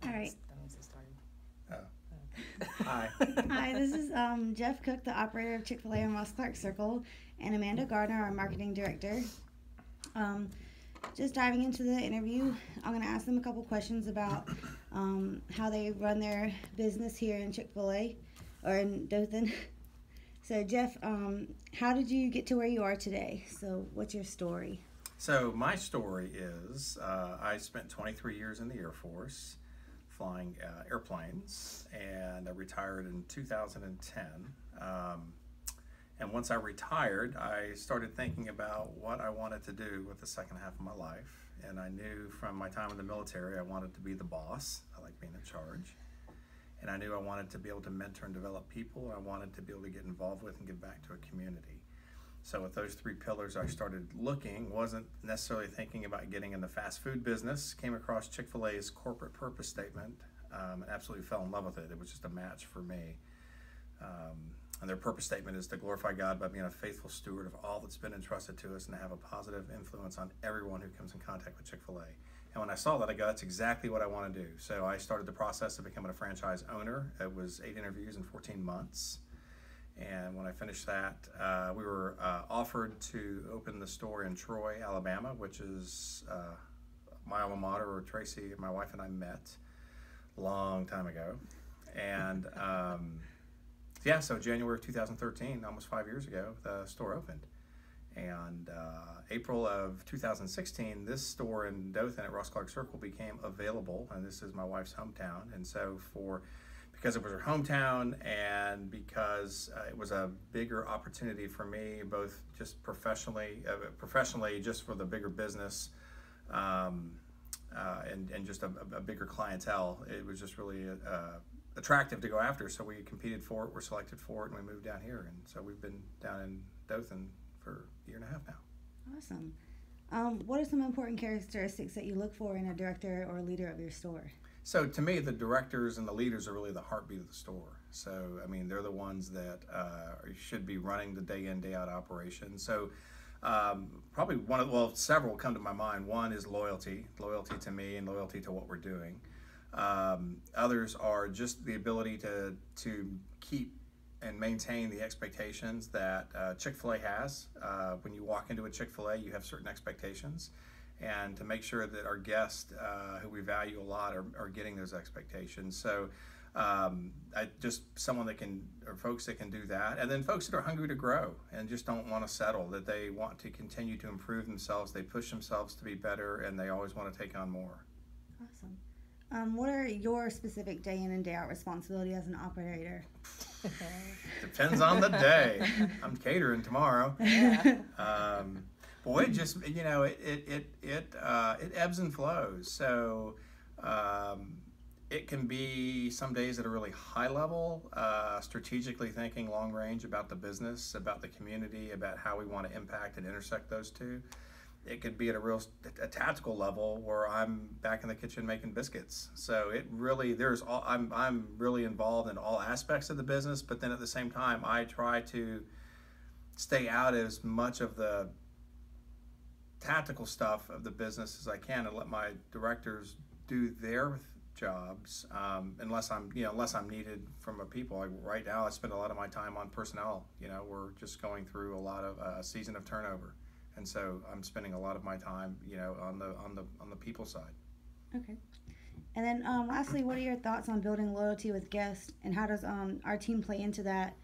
All right. That means it started. Hi. Hi, this is Jeff Cook, the operator of Chick-fil-A on Ross Clark Circle, and Amanda Garner, our marketing director. Just diving into the interview, I'm going to ask them a couple questions about how they run their business here in Chick-fil-A or in Dothan. So, Jeff, how did you get to where you are today? So, what's your story? So my story is I spent 23 years in the Air Force flying airplanes, and I retired in 2010. And once I retired, I started thinking about what I wanted to do with the second half of my life. And I knew from my time in the military I wanted to be the boss. I like being in charge. And I knew I wanted to be able to mentor and develop people. I wanted to be able to get involved with and give back to a community. So with those three pillars, I started looking, wasn't necessarily thinking about getting in the fast food business, came across Chick-fil-A's corporate purpose statement, and absolutely fell in love with it. It was just a match for me. And their purpose statement is to glorify God by being a faithful steward of all that's been entrusted to us and to have a positive influence on everyone who comes in contact with Chick-fil-A. And when I saw that, I go, that's exactly what I want to do. So I started the process of becoming a franchise owner. It was 8 interviews in 14 months. And when I finished that, we were offered to open the store in Troy, Alabama, which is my alma mater, where Tracy, my wife, and I met a long time ago. And yeah, so January of 2013, almost 5 years ago, the store opened. And April of 2016, this store in Dothan at Ross Clark Circle became available, and this is my wife's hometown. And so because it was her hometown and because it was a bigger opportunity for me, both just professionally just for the bigger business and just a bigger clientele, it was just really attractive to go after. So we competed for it, were selected for it, and we moved down here. And so we've been down in Dothan for a year and a half now. Awesome. What are some important characteristics that you look for in a director or leader of your store? So to me, the directors and the leaders are really the heartbeat of the store. So, I mean, they're the ones that should be running the day in, day out operation. So probably several come to my mind. One is loyalty to me and loyalty to what we're doing. Others are just the ability to keep and maintain the expectations that Chick-fil-A has. When you walk into a Chick-fil-A, you have certain expectations. And to make sure that our guests, who we value a lot, are getting those expectations. So folks that can do that. And then folks that are hungry to grow and just don't want to settle, that they want to continue to improve themselves, they push themselves to be better, and they always want to take on more. Awesome. What are your specific day in and day out responsibility as an operator? Depends on the day. I'm catering tomorrow. Yeah. Boy, it just, it ebbs and flows. So it can be some days at a really high level, strategically thinking long range about the business, about the community, about how we want to impact and intersect those two. It could be at a tactical level where I'm back in the kitchen making biscuits. So it really, I'm really involved in all aspects of the business, but then at the same time, I try to stay out as much of the tactical stuff of the business as I can and let my directors do their jobs, unless I'm needed from a people. Like right now, I spend a lot of my time on personnel. We're just going through a lot of a season of turnover, and so I'm spending a lot of my time, on the people side. Okay. And then lastly, what are your thoughts on building loyalty with guests, and how does our team play into that?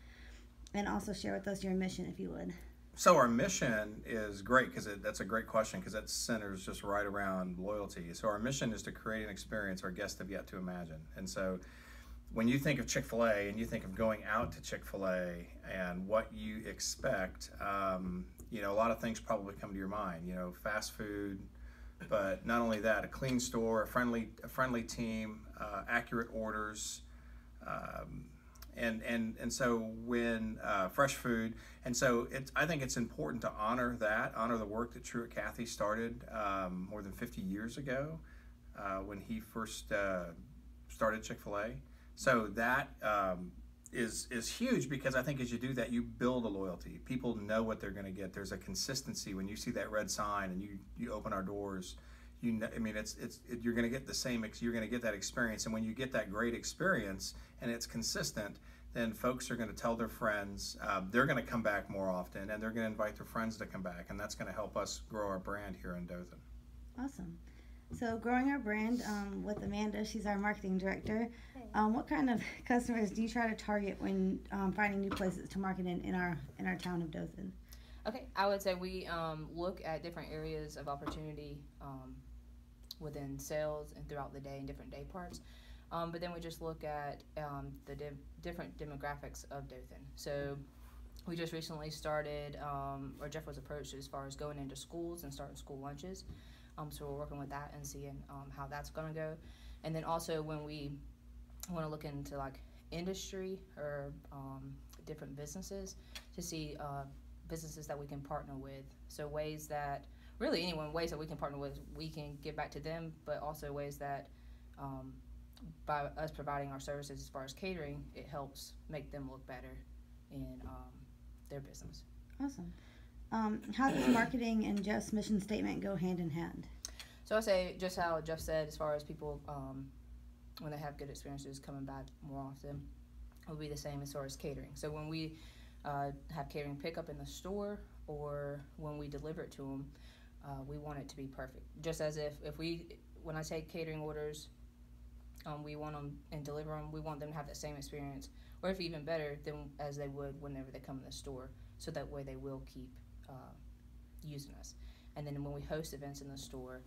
And also share with us your mission, if you would. So our mission is great because that's a great question because that centers just right around loyalty. So our mission is to create an experience our guests have yet to imagine. And so when you think of Chick-fil-A and you think of going out to Chick-fil-A and what you expect, a lot of things probably come to your mind. Fast food, but not only that, a clean store, a friendly team, accurate orders. And so when fresh food, and so I think it's important to honor the work that Truett Cathy started more than 50 years ago when he first started Chick-fil-A. So that is huge because I think as you do that, you build a loyalty. People know what they're going to get. There's a consistency when you see that red sign and you open our doors. I mean, you're going to get the same. You're going to get that experience, and when you get that great experience and it's consistent, then folks are going to tell their friends. They're going to come back more often, and they're going to invite their friends to come back, and that's going to help us grow our brand here in Dothan. Awesome. So growing our brand with Amanda, she's our marketing director. What kind of customers do you try to target when finding new places to market in our town of Dothan? Okay, I would say we look at different areas of opportunity within sales and throughout the day in different day parts. But then we just look at the different demographics of Dothan. So we just recently started, or Jeff was approached as far as going into schools and starting school lunches. So we're working with that and seeing how that's going to go. And then also when we want to look into like industry or different businesses to see businesses that we can partner with. So ways that, really anyone, ways that we can partner with, we can give back to them, but also ways that by us providing our services as far as catering, it helps make them look better in their business. Awesome. How does marketing and Jeff's mission statement go hand in hand? So I say just how Jeff said, as far as people when they have good experiences coming back more often, it will be the same as far as catering. So when we have catering pickup in the store or when we deliver it to them, we want it to be perfect. Just as when I take catering orders, we want them and deliver them, we want them to have that same experience, or if even better, than as they would whenever they come in the store. So that way they will keep using us. And then when we host events in the store,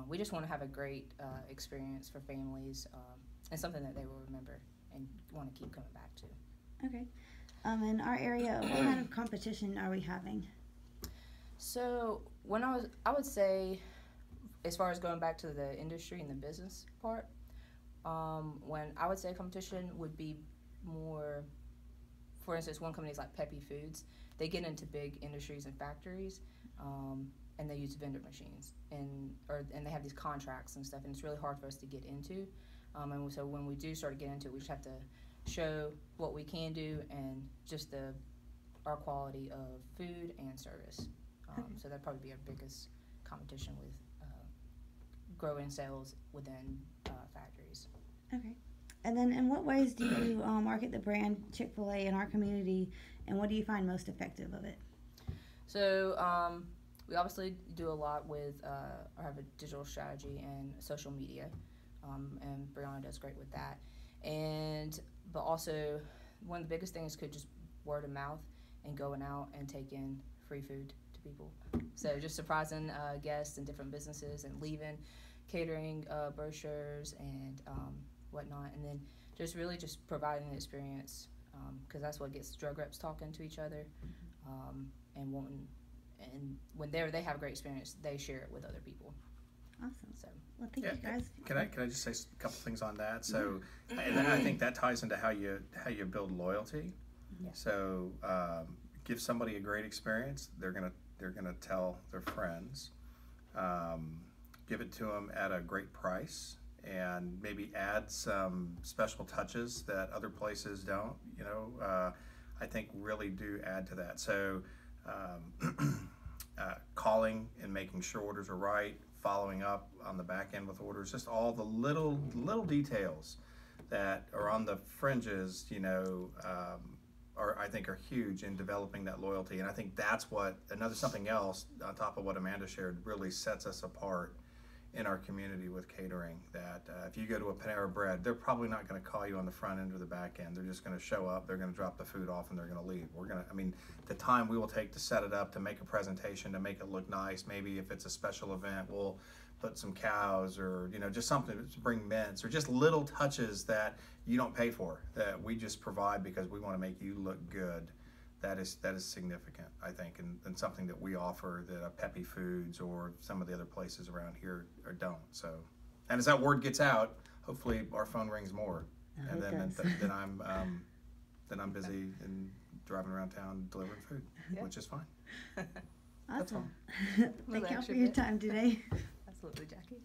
we just want to have a great experience for families and something that they will remember and want to keep coming back to. Okay. In our area, what kind of competition are we having? So I would say, as far as going back to the industry and the business part, when I would say competition would be more, for instance, one company is like Peppy Foods. They get into big industries and factories, and they use vendor machines, and they have these contracts and stuff, and it's really hard for us to get into. And so when we do start to get into it, we just have to show what we can do and just our quality of food and service. So that'd probably be our biggest competition with growing sales within factories. Okay. And then in what ways do you market the brand Chick-fil-A in our community, and what do you find most effective of it? So we obviously do a lot with, or have a digital strategy and social media, and Brianna does great with that. But also, one of the biggest things could just word of mouth and going out and taking free food to people. So just surprising guests and different businesses and leaving catering brochures and whatnot, and then just really just providing an experience, because that's what gets drug reps talking to each other, and when they have a great experience, they share it with other people. Awesome. So, well, thank you guys. Can I just say a couple things on that? So, and then I think that ties into how you build loyalty. Yeah. So, give somebody a great experience. They're gonna tell their friends. Give it to them at a great price, and maybe add some special touches that other places don't. I think really do add to that. So, calling and making sure orders are right, following up on the back end with orders, just all the little details that are on the fringes, I think are huge in developing that loyalty. And I think that's something else on top of what Amanda shared really sets us apart in our community with catering, that if you go to a Panera Bread, they're probably not going to call you on the front end or the back end. They're just going to show up, they're going to drop the food off, and they're going to leave. The time we will take to set it up, to make a presentation, to make it look nice, maybe if it's a special event, we'll put some cows or, just something to bring mints, or just little touches that you don't pay for, that we just provide because we want to make you look good. That is significant, I think, and something that we offer that Peppy Foods or some of the other places around here don't. So, and as that word gets out, hopefully our phone rings more, and then I'm busy and driving around town delivering food, which is fine. Awesome. That's Thank you all for your time today. Absolutely, Jackie.